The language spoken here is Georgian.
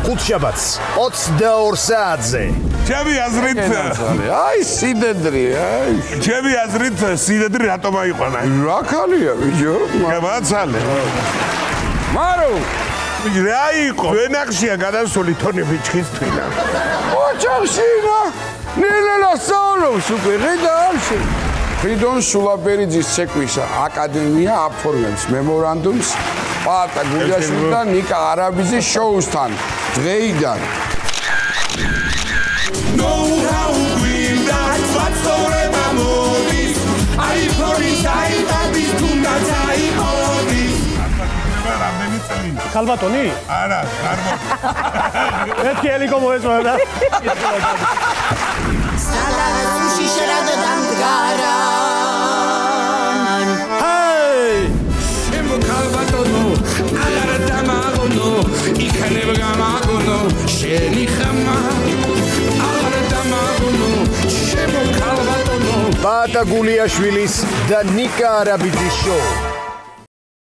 ხუთშაბათს 22 საათზე. ჩემი აზრით აი სიდედრი, აი. ჩემი აზრით სიდედრი რატომ აიყვანა? რა ქალია ბიჭო? გამაცალე. მარო, რა იყო? ვენახშია გადასული თონი ბიჭის თვითონ. ოჩახშინა. ნელა სწავლობს უკვე ღედალში. ფრიდონ სულაბერიძის ცეკვის აკადემია აფორმებს მემორანდუმს პატა გულიაშვილი და ნიკა არაბიძის შოუსთან დღეიდან. ქალბატონი? არა, გარმო. მეთქი ელიკო მოეწონა. სალარუმში შერადodam dgaran ჰეი! შემო ქალბატონო, აღარ დამაგონო, იქნებ გამაგონო, შენი ხმა. აღარ დამაგონო, შემო ქალბატონო. პატა გულიაშვილის და ნიკა არაბიძის შოუ.